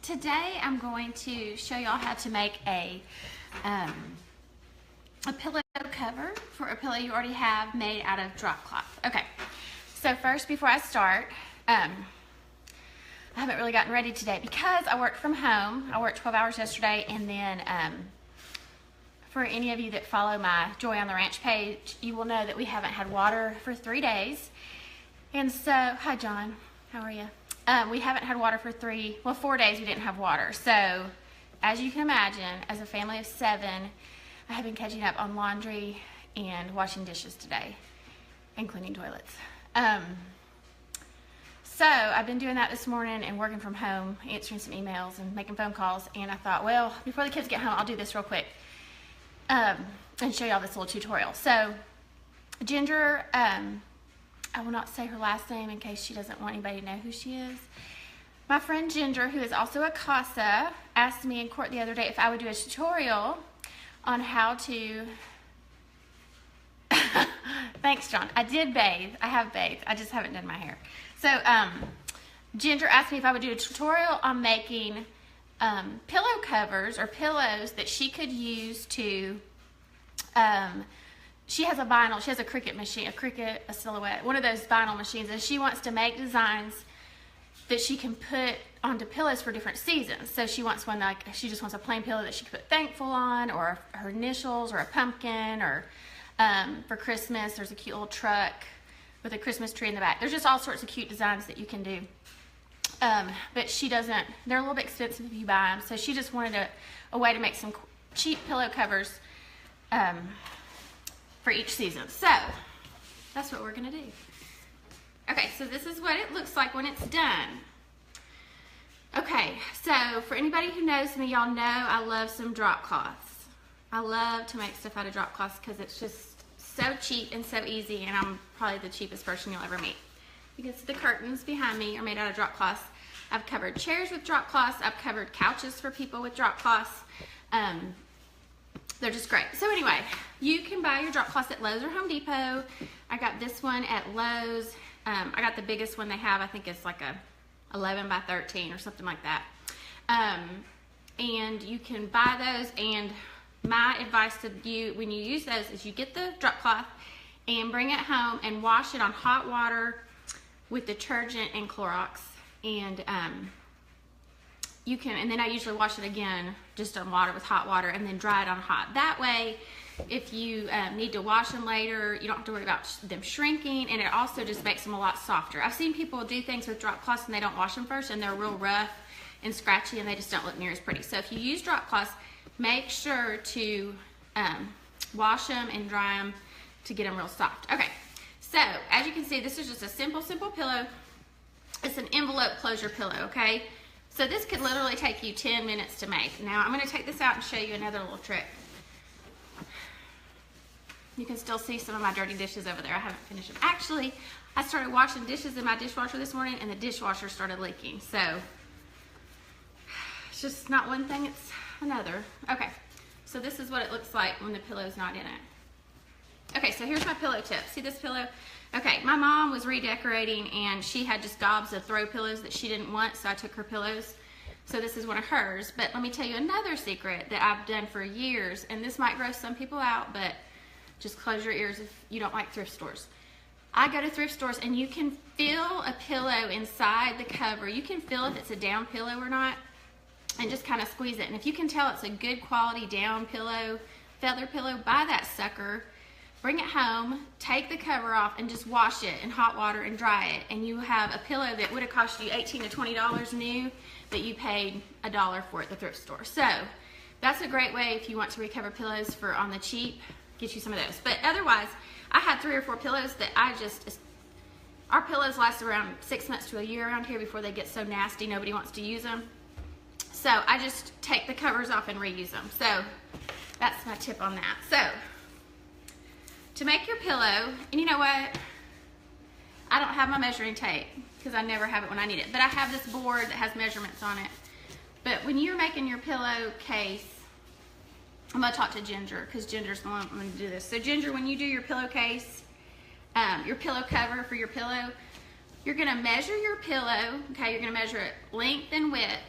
Today I'm going to show y'all how to make a pillow cover for a pillow you already have made out of drop cloth. Okay, so first before I start, I haven't really gotten ready today because I worked from home. I worked 12 hours yesterday, and then for any of you that follow my Joy on the Ranch page, you will know that we haven't had water for 3 days. And so, hi John, how are you? We haven't had water for 4 days we didn't have water. So, as you can imagine, as a family of 7, I have been catching up on laundry and washing dishes today and cleaning toilets. So, I've been doing that this morning and working from home, answering some emails and making phone calls, and I thought, well, before the kids get home, I'll do this real quick and show y'all this little tutorial. So, Ginger, I will not say her last name in case she doesn't want anybody to know who she is. My friend Ginger, who is also a CASA, asked me in court the other day if I would do a tutorial on how to... Thanks, John. I did bathe. I have bathed. I just haven't done my hair. So, Ginger asked me if I would do a tutorial on making pillow covers or pillows that she could use to... she has a vinyl, she has a Cricut machine, a Silhouette, one of those vinyl machines, and she wants to make designs that she can put onto pillows for different seasons. So she wants one like, she just wants a plain pillow that she can put thankful on, or her initials, or a pumpkin, or for Christmas, there's a cute little truck with a Christmas tree in the back. There's just all sorts of cute designs that you can do. But she doesn't, they're a little bit expensive if you buy them, so she just wanted a way to make some cheap pillow covers for each season. So that's what we're gonna do. Okay, so this is what it looks like when it's done. Okay, so for anybody who knows me, y'all know I love some drop cloths. I love to make stuff out of drop cloths because it's just so cheap and so easy, and I'm probably the cheapest person you'll ever meet. You can see the curtains behind me are made out of drop cloths. I've covered chairs with drop cloths. I've covered couches for people with drop cloths. They're just great. So anyway, you can buy your drop cloths at Lowe's or Home Depot. I got this one at Lowe's. I got the biggest one they have. I think it's like a 11 by 13 or something like that. And you can buy those, and my advice to you when you use those is you get the drop cloth and bring it home and wash it on hot water with detergent and Clorox, and you can, and then I usually wash it again just on water with hot water and then dry it on hot. That way, if you need to wash them later, you don't have to worry about them shrinking, and it also just makes them a lot softer. I've seen people do things with drop cloths and they don't wash them first, and they're real rough and scratchy, and they just don't look near as pretty. So if you use drop cloths, make sure to wash them and dry them to get them real soft. Okay, so as you can see, this is just a simple pillow. It's an envelope closure pillow, okay? So this could literally take you 10 minutes to make. Now I'm going to take this out and show you another little trick. You can still see some of my dirty dishes over there. I haven't finished them. Actually, I started washing dishes in my dishwasher this morning, and the dishwasher started leaking. So it's just not one thing, it's another. Okay, so this is what it looks like when the pillow's not in it. Okay, so here's my pillow tip. See this pillow? Okay, my mom was redecorating, and she had just gobs of throw pillows that she didn't want, so I took her pillows. So this is one of hers. But let me tell you another secret that I've done for years, and this might gross some people out, but just close your ears if you don't like thrift stores. I go to thrift stores, and you can feel a pillow inside the cover. You can feel if it's a down pillow or not, and just kind of squeeze it. And if you can tell it's a good quality down pillow, feather pillow, buy that sucker. Bring it home, take the cover off, and just wash it in hot water and dry it. And you have a pillow that would have cost you $18 to $20 new, that you paid $1 for at the thrift store. So that's a great way if you want to recover pillows for on the cheap. Get you some of those. But otherwise, I had 3 or 4 pillows that our pillows last around 6 months to a year around here before they get so nasty nobody wants to use them. So I just take the covers off and reuse them. So that's my tip on that. So to make your pillow, and you know what? I don't have my measuring tape because I never have it when I need it, but I have this board that has measurements on it. But when you're making your pillowcase, I'm gonna talk to Ginger because Ginger's the one I'm gonna do this. So Ginger, when you do your pillowcase, your pillow cover for your pillow, you're gonna measure your pillow, okay? You're gonna measure it length and width,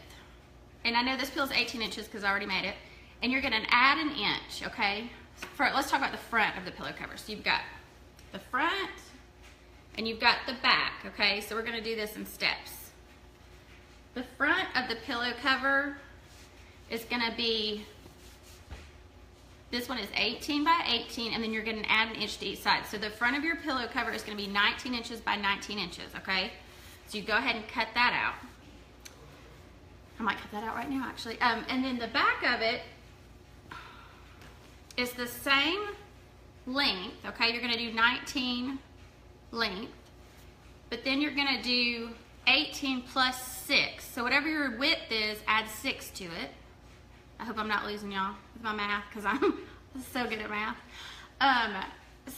and I know this pillow is 18 inches because I already made it, and you're gonna add an inch, okay? Let's talk about the front of the pillow cover. So you've got the front and you've got the back, okay? So we're gonna do this in steps. The front of the pillow cover is gonna be, this one is 18 by 18, and then you're gonna add an inch to each side. So the front of your pillow cover is gonna be 19 inches by 19 inches, okay? So you go ahead and cut that out. I might cut that out right now, actually. And then the back of it is the same length, okay? You're gonna do 19 length, but then you're gonna do 18 plus 6. So whatever your width is, add 6 to it. I hope I'm not losing y'all with my math, because I'm so good at math.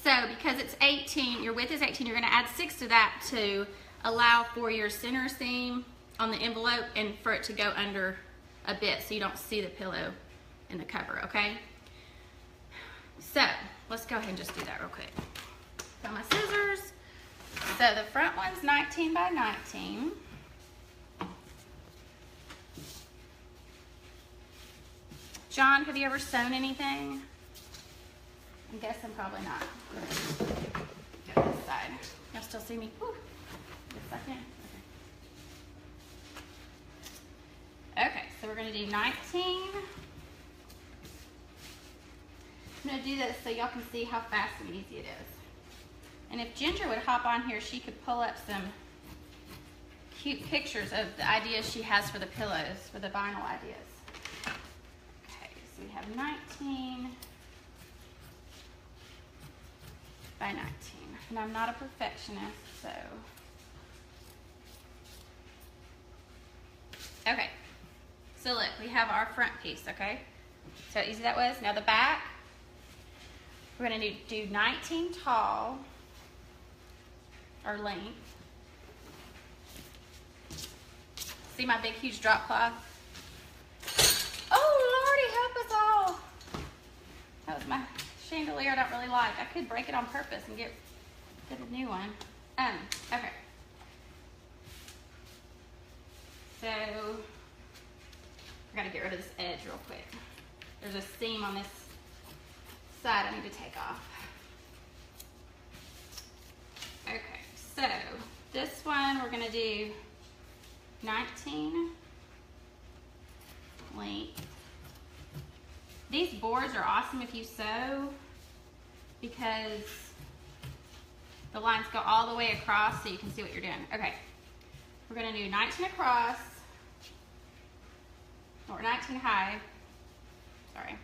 So because it's 18, your width is 18, you're gonna add 6 to that to allow for your center seam on the envelope and for it to go under a bit so you don't see the pillow in the cover, okay? So let's go ahead and just do that real quick. Got my scissors. So the front one's 19 by 19. John, have you ever sewn anything? I'm guessing probably not. Go this side. Y'all still see me? Whew. Just a second. Okay, so we're gonna do 19. I'm gonna do this so y'all can see how fast and easy it is. And if Ginger would hop on here, she could pull up some cute pictures of the ideas she has for the pillows, for the vinyl ideas. Okay, so we have 19 by 19. And I'm not a perfectionist, so. Okay, so look, we have our front piece, okay? So easy that was. Now the back, we're gonna do 19 tall, or length. See my big, huge drop cloth? Oh, Lordy, help us all. That was my chandelier I don't really like. I could break it on purpose and get a new one. Okay. So, I gotta get rid of this edge real quick. There's a seam on this side I need to take off. Okay, so this one we're gonna do 19 length. These boards are awesome if you sew because the lines go all the way across so you can see what you're doing. Okay, we're gonna do 19 across, or 19 high, sorry.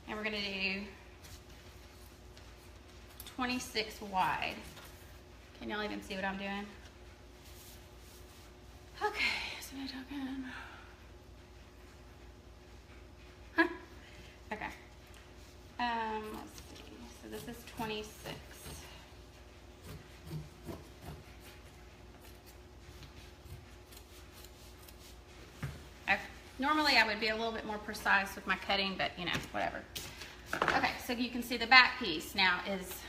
And we're gonna do 26 wide. Can y'all even see what I'm doing? Okay, so we're talking. Huh? Okay. Let's see. So this is 26. Okay. Normally I would be a little bit more precise with my cutting, but you know, whatever. Okay, so you can see the back piece now is,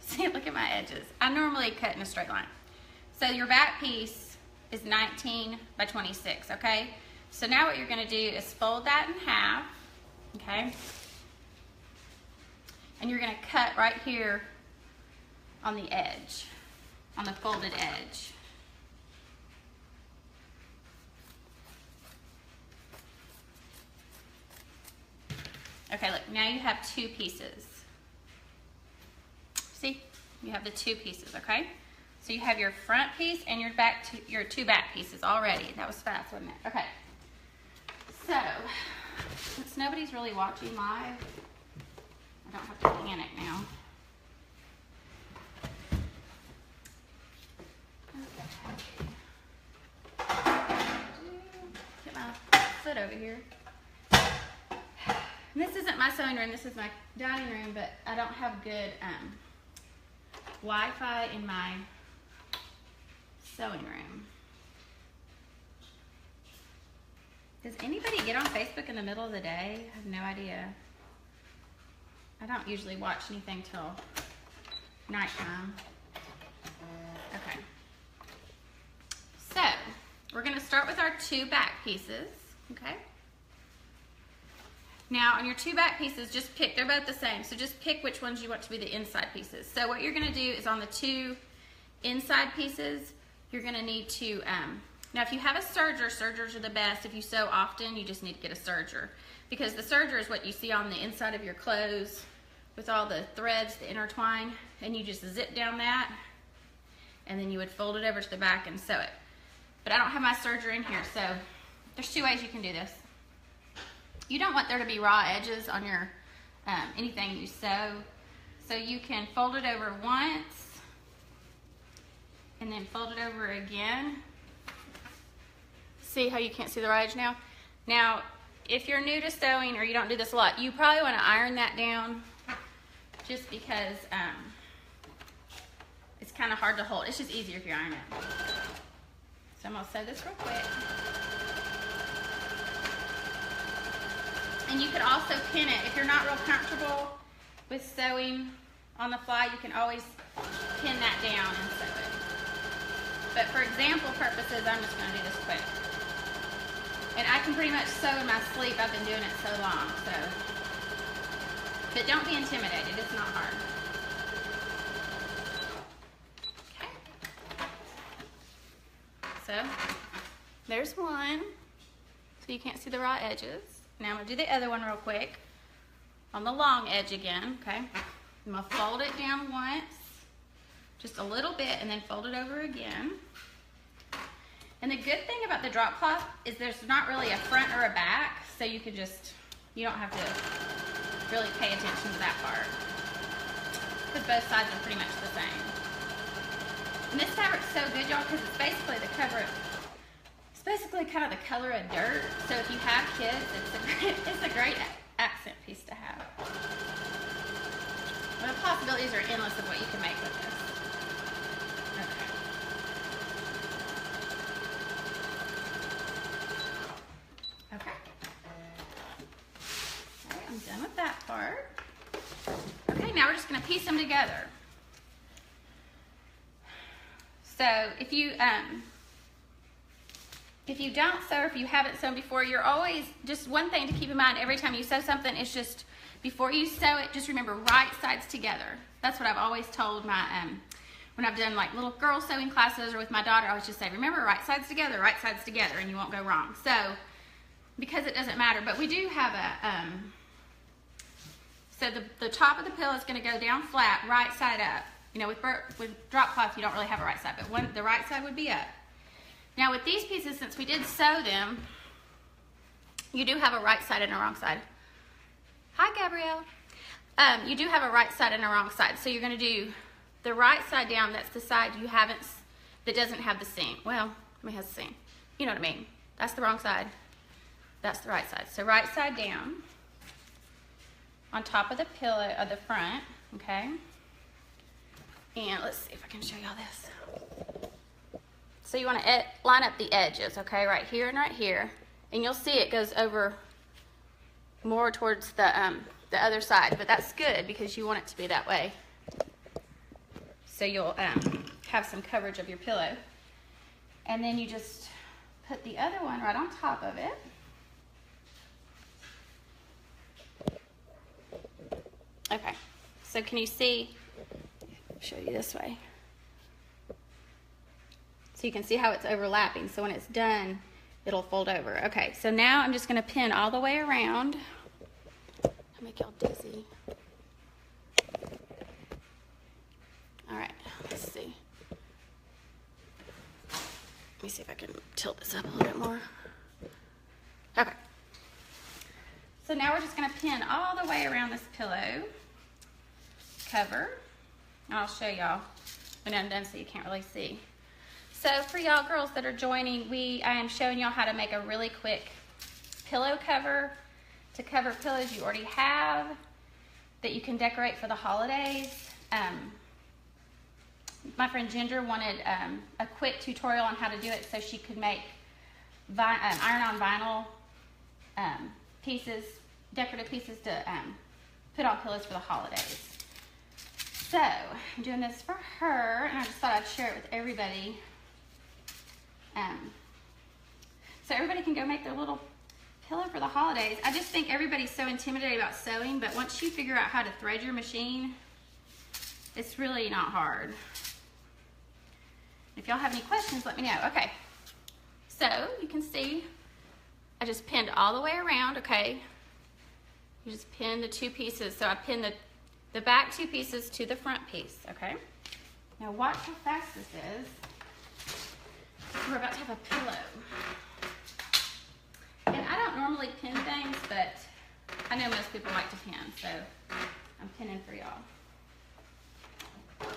see, look at my edges. I normally cut in a straight line. So your back piece is 19 by 26, okay? So now what you're gonna do is fold that in half, okay? And you're gonna cut right here on the edge, on the folded edge. Okay, look, now you have two pieces. See, you have the two pieces, okay? So you have your front piece and your two back pieces already. That was fast, wasn't it? Okay. So, since nobody's really watching live, I don't have to panic now. Get my foot over here. And this isn't my sewing room, this is my dining room, but I don't have good Wi-Fi in my sewing room. Does anybody get on Facebook in the middle of the day? I have no idea. I don't usually watch anything till nighttime. Okay. So, we're gonna start with our two back pieces. okay? Now on your two back pieces, just pick, they're both the same, so just pick which ones you want to be the inside pieces. So what you're gonna do is on the two inside pieces, you're gonna need to, now if you have a serger, sergers are the best. If you sew often, you just need to get a serger, because the serger is what you see on the inside of your clothes with all the threads that intertwine, and you just zip down that, and then you would fold it over to the back and sew it. But I don't have my serger in here, so there's two ways you can do this. You don't want there to be raw edges on your anything you sew, so you can fold it over once and then fold it over again. See how you can't see the raw edge now? Now, if you're new to sewing or you don't do this a lot, you probably want to iron that down, just because it's kind of hard to hold. It's just easier if you iron it. So I'm going to sew this real quick. And you could also pin it. If you're not real comfortable with sewing on the fly, you can always pin that down and sew it. But for example purposes, I'm just going to do this quick. And I can pretty much sew in my sleep. I've been doing it so long. So, but don't be intimidated. It's not hard. Okay. So there's one. So you can't see the raw edges. Now I'm going to do the other one real quick on the long edge again, okay? I'm going to fold it down once, just a little bit, and then fold it over again. And the good thing about the drop cloth is there's not really a front or a back, so you could just, you don't have to really pay attention to that part, because both sides are pretty much the same. And this fabric's so good, y'all, because it's basically the cover of, it's basically kind of the color of dirt. So if you have kids, it's a great accent piece to have. But the possibilities are endless of what you can make with this. Okay. Okay, I'm done with that part. Okay, now we're just going to piece them together. So if you don't sew, or if you haven't sewn before, you're always, just one thing to keep in mind every time you sew something is just, before you sew it, just remember right sides together. That's what I've always told my, when I've done like little girl sewing classes, or with my daughter, I always just say, remember right sides together, and you won't go wrong. So, because it doesn't matter, but we do have a, so the top of the pillow is going to go down flat, right side up. You know, with drop cloth, you don't really have a right side, but the right side would be up. Now with these pieces, since we did sew them, you do have a right side and a wrong side. Hi, Gabrielle. You do have a right side and a wrong side. So you're going to do the right side down. That's the side you haven't, that doesn't have the seam. Well, it has the seam. You know what I mean. That's the wrong side. That's the right side. So right side down on top of the pillow of the front, okay? And let's see if I can show y'all this. So you want to line up the edges, okay, right here and right here. And you'll see it goes over more towards the other side, but that's good because you want it to be that way. So you'll have some coverage of your pillow. And then you just put the other one right on top of it. Okay, so can you see? I'll show you this way. So you can see how it's overlapping. So when it's done, it'll fold over. Okay, so now I'm just going to pin all the way around. I'll make y'all dizzy. All right, let's see. Let me see if I can tilt this up a little bit more. Okay. So now we're just going to pin all the way around this pillow cover. And I'll show y'all when I'm done so you can't really see. So for y'all girls that are joining, I am showing y'all how to make a really quick pillow cover to cover pillows you already have that you can decorate for the holidays. My friend Ginger wanted a quick tutorial on how to do it so she could make iron-on vinyl pieces, decorative pieces to put on pillows for the holidays. So I'm doing this for her, and I just thought I'd share it with everybody. So everybody can go make their little pillow for the holidays. I just think everybody's so intimidated about sewing, but once you figure out how to thread your machine, it's really not hard. If y'all have any questions, let me know. Okay, so you can see I just pinned all the way around, okay? You just pin the two pieces. So I pinned the back two pieces to the front piece, okay? Now watch how fast this is. We're about to have a pillow. And I don't normally pin things, but I know most people like to pin, so I'm pinning for y'all. Okay,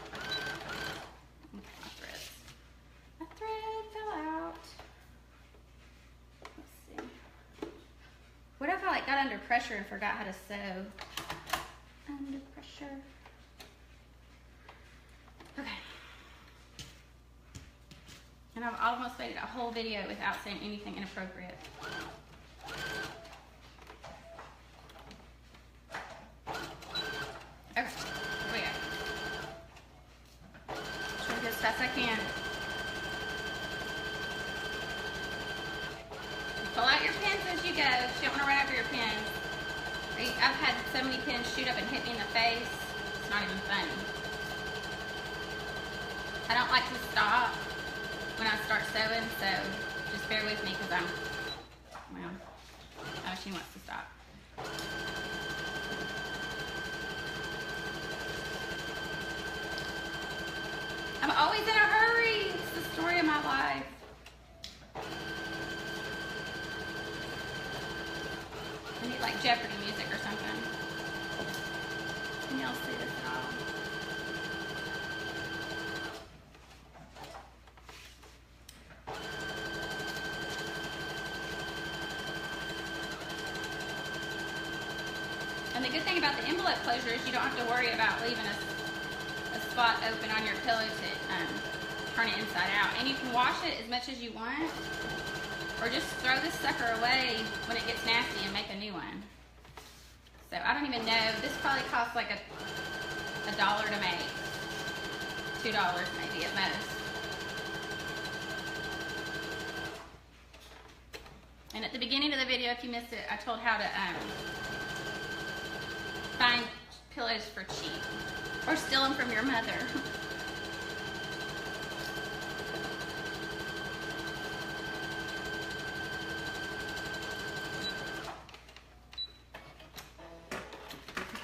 my thread fell out. Let's see. What if I like got under pressure and forgot how to sew? Under pressure. Okay. And I've almost made it a whole video without saying anything inappropriate. Okay, here we go. Try to go as fast as I can. Pull out your pins as you go. You don't want to run over your pins. I've had so many pins shoot up and hit me in the face. It's not even funny. I don't like to stop when I start sewing, so just bear with me because oh, she wants to stop. I'm always in a hurry. It's the story of my life. I need like Jeopardy music or something. Can y'all see this at all? And the good thing about the envelope closure is you don't have to worry about leaving a spot open on your pillow to turn it inside out. And you can wash it as much as you want, or just throw this sucker away when it gets nasty and make a new one. So I don't even know, this probably costs like $1 to make. $2 maybe at most. And at the beginning of the video, if you missed it, I told how to find pillows for cheap, or steal them from your mother.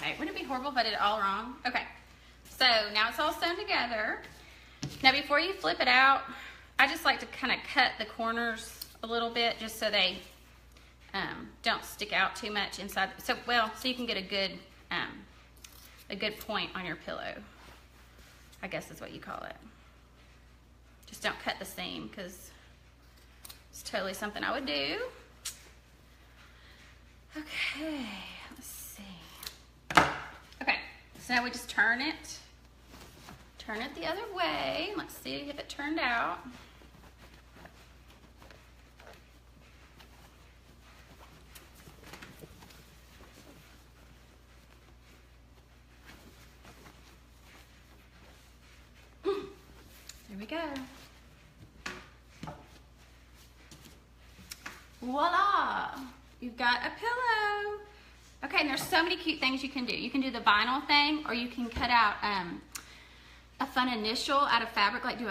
Okay, wouldn't it be horrible if I did it all wrong? Okay, so now it's all sewn together. Now before you flip it out, I just like to kind of cut the corners a little bit just so they don't stick out too much inside. So you can get a good point on your pillow, I guess is what you call it. Just don't cut the seam because it's totally something I would do. Okay, let's see. Okay, so now we just turn it the other way. Let's see if it turned out. There we go. Voila! You've got a pillow. Okay, and there's so many cute things you can do. You can do the vinyl thing, or you can cut out a fun initial out of fabric, like do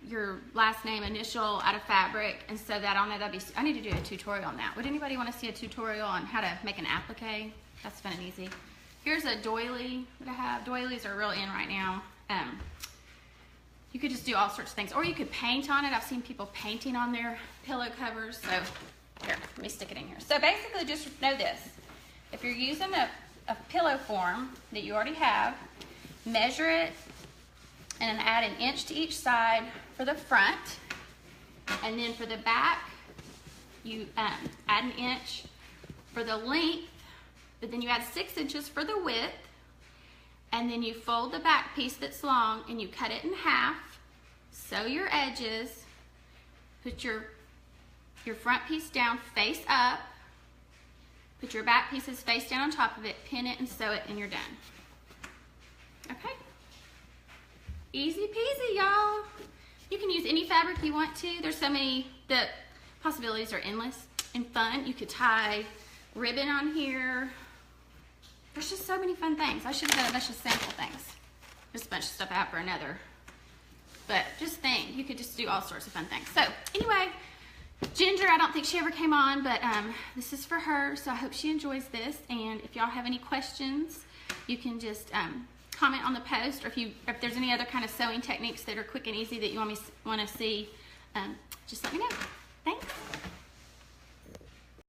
your last name initial out of fabric and sew that on there. I need to do a tutorial on that. Would anybody want to see a tutorial on how to make an applique? That's fun and easy. Here's a doily that I have. Doilies are real in right now. You could just do all sorts of things, or you could paint on it. I've seen people painting on their pillow covers. So here, let me stick it in here. So basically just know this. If you're using a pillow form that you already have, measure it and add 1 inch to each side for the front. And then for the back, you add 1 inch for the length, but then you add 6 inches for the width. And then you fold the back piece that's long and you cut it in half, sew your edges, put your front piece down face up, put your back pieces face down on top of it, pin it and sew it, and you're done. Okay? Easy peasy, y'all. You can use any fabric you want to. There's so many, the possibilities are endless. and fun. You could tie ribbon on here. There's just so many fun things. I should have done a bunch of sample things. Just a bunch of stuff out for another. But just think, you could just do all sorts of fun things. So anyway, Ginger, I don't think she ever came on, but this is for her, so I hope she enjoys this. And if y'all have any questions, you can just comment on the post, or if there's any other kind of sewing techniques that are quick and easy that you want to see, just let me know. Thanks.